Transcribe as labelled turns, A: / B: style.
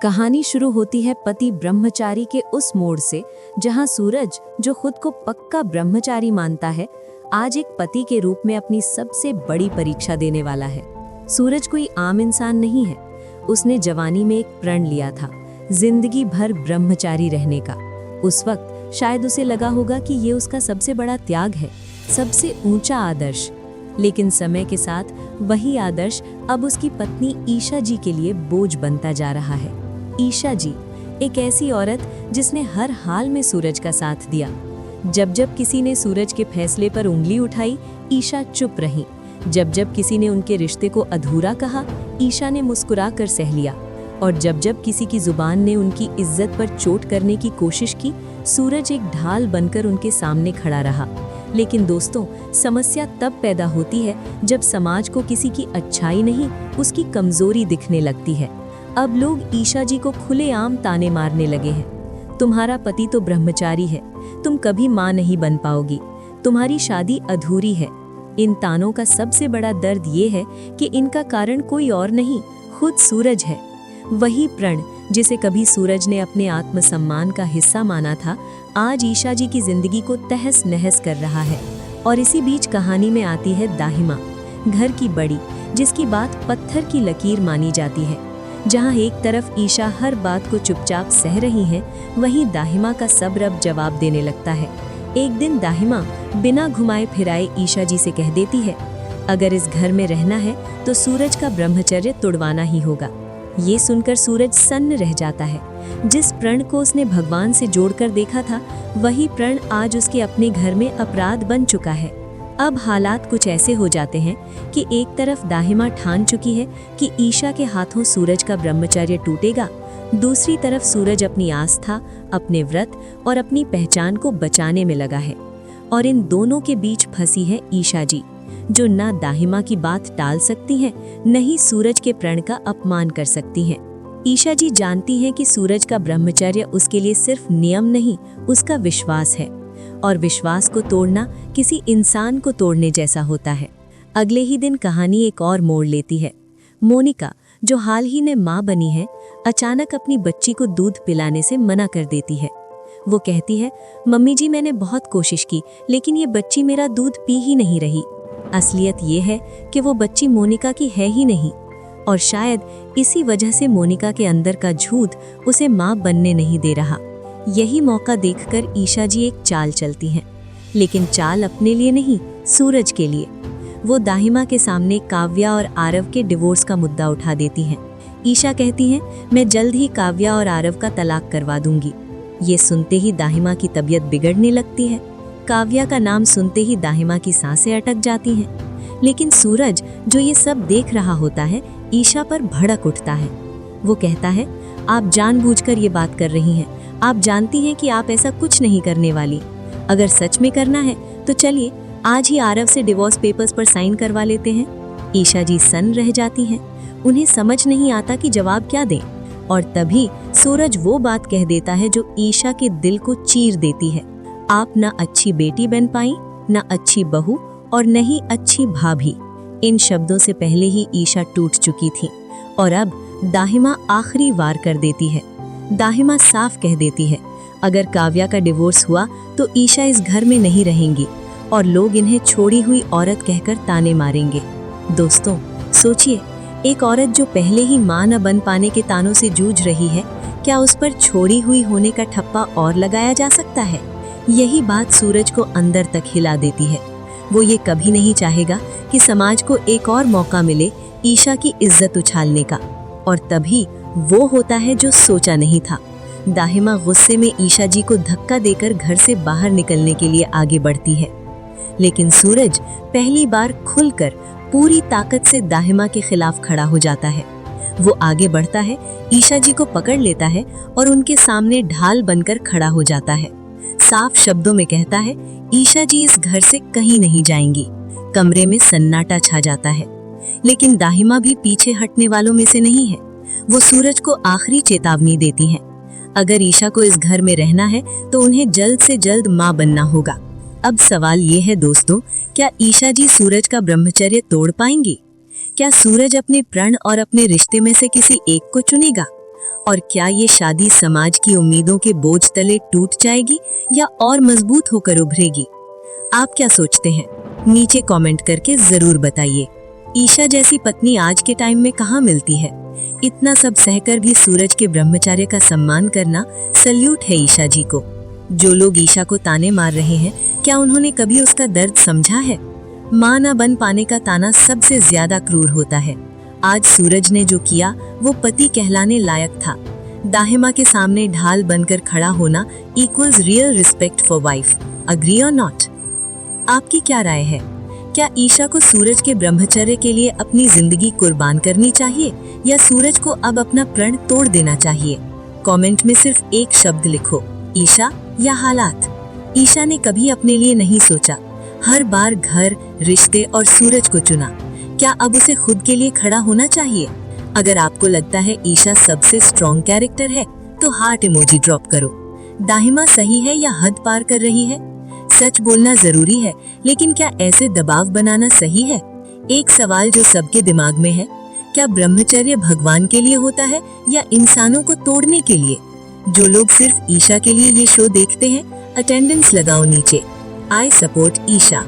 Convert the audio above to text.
A: कहानी शुरू होती है पति ब्रह्मचारी के उस मोड़ से जहां सूरज, जो खुद को पक्का ब्रह्मचारी मानता है, आज एक पति के रूप में अपनी सबसे बड़ी परीक्षा देने वाला है। सूरज कोई आम इंसान नहीं है। उसने जवानी में एक प्रण लिया था, जिंदगी भर ब्रह्मचारी रहने का। उस वक्त शायद उसे लगा होगा कि ये उसका सबसे बड़ा त्याग है, सबसे ऊंचा आदर्श। लेकिन समय के साथ वही आदर्श अब उसकी पत्नी ईशा जी के लिए बोझ बनता जा रहा है। ईशा जी एक ऐसी औरत जिसने हर हाल में सूरज का साथ दिया। जब जब किसी ने सूरज के फैसले पर उंगली उठाई, ईशा चुप रही। जब जब किसी ने उनके रिश्ते को अधूरा कहा, ईशा ने मुस्कुरा कर सह लिया। और जब जब किसी की जुबान ने उनकी इज्जत पर चोट करने की कोशिश की, सूरज एक ढाल बनकर उनके सामने खड़ा रहा। लेकिन दोस्तों, समस्या तब पैदा होती है जब समाज को किसी की अच्छाई नहीं, उसकी कमजोरी दिखने लगती है। अब लोग ईशा जी को खुलेआम ताने मारने लगे हैं। तुम्हारा पति तो ब्रह्मचारी है, तुम कभी मां नहीं बन पाओगी, तुम्हारी शादी अधूरी है। इन तानों का सबसे बड़ा दर्द ये है कि इनका कारण कोई और नहीं, खुद सूरज है। वही प्रण जिसे कभी सूरज ने अपने आत्मसम्मान का हिस्सा माना था, आज ईशा जी की जिंदगी को तहस नहस कर रहा है। और इसी बीच कहानी में आती है दाहिमा, घर की बड़ी, जिसकी बात पत्थर की लकीर मानी जाती है। जहां एक तरफ ईशा हर बात को चुपचाप सह रही है, वहीं दाहिमा का सब्र अब जवाब देने लगता है। एक दिन दाहिमा बिना घुमाए फिराए ईशा जी से कह देती है, अगर इस घर में रहना है तो सूरज का ब्रह्मचर्य तुड़वाना ही होगा। ये सुनकर सूरज सन्न रह जाता है। जिस प्रण को उसने भगवान से जोड़कर देखा था, वही प्रण आज उसके अपने घर में अपराध बन चुका है। अब हालात कुछ ऐसे हो जाते हैं कि एक तरफ दाहिमा ठान चुकी है कि ईशा के हाथों सूरज का ब्रह्मचर्य टूटेगा, दूसरी तरफ सूरज अपनी आस्था, अपने व्रत और अपनी पहचान को बचाने में लगा है। और इन दोनों के बीच फंसी है ईशा जी, जो ना दाहिमा की बात टाल सकती हैं, न ही सूरज के प्रण का अपमान कर सकती हैं। ईशा जी जानती हैं कि सूरज का ब्रह्मचर्य उसके लिए सिर्फ नियम नहीं, उसका विश्वास है। और विश्वास को तोड़ना किसी इंसान को तोड़ने जैसा होता है। अगले ही दिन कहानी एक और मोड़ लेती है। मोनिका, जो हाल ही में माँ बनी है, अचानक अपनी बच्ची को दूध पिलाने से मना कर देती है। वो कहती है, मम्मी जी मैंने बहुत कोशिश की, लेकिन ये बच्ची मेरा दूध पी ही नहीं रही। असलियत ये है कि वो बच्ची मोनिका की है ही नहीं, और शायद इसी वजह से मोनिका के अंदर का झूठ उसे माँ बनने नहीं दे रहा। यही मौका देखकर ईशा जी एक चाल चलती हैं, लेकिन चाल अपने लिए नहीं, सूरज के लिए। वो दाहिमा के सामने काव्या और आरव के डिवोर्स का मुद्दा उठा देती हैं। ईशा कहती हैं, मैं जल्द ही काव्या और आरव का तलाक करवा दूंगी। ये सुनते ही दाहिमा की तबीयत बिगड़ने लगती है। काव्या का नाम सुनते ही दाहिमा की सांसें अटक जाती हैं। लेकिन सूरज, जो ये सब देख रहा होता है, ईशा पर भड़क उठता है। वो कहता है, आप जानबूझकर ये बात कर रही हैं, आप जानती हैं कि आप ऐसा कुछ नहीं करने वाली। अगर सच में करना है तो चलिए आज ही आरव से डिवोर्स पेपर्स पर साइन करवा लेते हैं। ईशा जी सन्न रह जाती हैं। उन्हें समझ नहीं आता कि जवाब क्या दें। और तभी सूरज वो बात कह देता है जो ईशा के दिल को चीर देती है। आप ना अच्छी बेटी बन पाई, ना अच्छी बहू, और न ही अच्छी भाभी। इन शब्दों से पहले ही ईशा टूट चुकी थी, और अब दाहिमा आखिरी वार कर देती है। दाहिमा साफ कह देती है, अगर काव्या का डिवोर्स हुआ तो ईशा इस घर में नहीं रहेंगी, और लोग इन्हें छोड़ी हुई औरत कहकर ताने मारेंगे। दोस्तों सोचिए, एक औरत जो पहले ही मां न बन पाने के तानों से जूझ रही है, क्या उस पर छोड़ी हुई होने का ठप्पा और लगाया जा सकता है? यही बात सूरज को अंदर तक हिला देती है। वो ये कभी नहीं चाहेगा कि समाज को एक और मौका मिले ईशा की इज्जत उछालने का। और तभी वो होता है जो सोचा नहीं था। दाहिमा गुस्से में ईशा जी को धक्का देकर घर से बाहर निकलने के लिए आगे बढ़ती है, लेकिन सूरज पहली बार खुलकर पूरी ताकत से दाहिमा के खिलाफ खड़ा हो जाता है। वो आगे बढ़ता है, ईशा जी को पकड़ लेता है और उनके सामने ढाल बनकर खड़ा हो जाता है। साफ शब्दों में कहता है, ईशा जी इस घर से कहीं नहीं जाएंगी। कमरे में सन्नाटा छा जाता है, लेकिन दाहिमा भी पीछे हटने वालों में से नहीं है। वो सूरज को आखिरी चेतावनी देती हैं, अगर ईशा को इस घर में रहना है तो उन्हें जल्द से जल्द मां बनना होगा। अब सवाल ये है दोस्तों, क्या ईशा जी सूरज का ब्रह्मचर्य तोड़ पाएंगी? क्या सूरज अपने प्रण और अपने रिश्ते में से किसी एक को चुनेगा? और क्या ये शादी समाज की उम्मीदों के बोझ तले टूट जाएगी या और मजबूत होकर उभरेगी? आप क्या सोचते हैं? नीचे कमेंट करके जरूर बताइए। ईशा जैसी पत्नी आज के टाइम में कहाँ मिलती है? इतना सब सहकर भी सूरज के ब्रह्मचर्य का सम्मान करना सल्यूट है ईशा जी को। जो लोग ईशा को ताने मार रहे हैं, क्या उन्होंने कभी उसका दर्द समझा है? मां न बन पाने का ताना सबसे ज्यादा क्रूर होता है। आज सूरज ने जो किया वो पति कहलाने लायक था। दाहिमा के सामने ढाल बनकर खड़ा होना equals real respect for wife. Agree और नॉट? आपकी क्या राय है? क्या ईशा को सूरज के ब्रह्मचर्य के लिए अपनी जिंदगी कुर्बान करनी चाहिए या सूरज को अब अपना प्रण तोड़ देना चाहिए? कमेंट में सिर्फ एक शब्द लिखो, ईशा या हालात। ईशा ने कभी अपने लिए नहीं सोचा, हर बार घर, रिश्ते और सूरज को चुना। क्या अब उसे खुद के लिए खड़ा होना चाहिए? अगर आपको लगता है ईशा सबसे स्ट्रॉन्ग कैरेक्टर है तो हार्ट इमोजी ड्रॉप करो। दाहिमा सही है या हद पार कर रही है? सच बोलना जरूरी है, लेकिन क्या ऐसे दबाव बनाना सही है? एक सवाल जो सबके दिमाग में है, क्या ब्रह्मचर्य भगवान के लिए होता है या इंसानों को तोड़ने के लिए? जो लोग सिर्फ ईशा के लिए ये शो देखते हैं, अटेंडेंस लगाओ नीचे। I support Isha.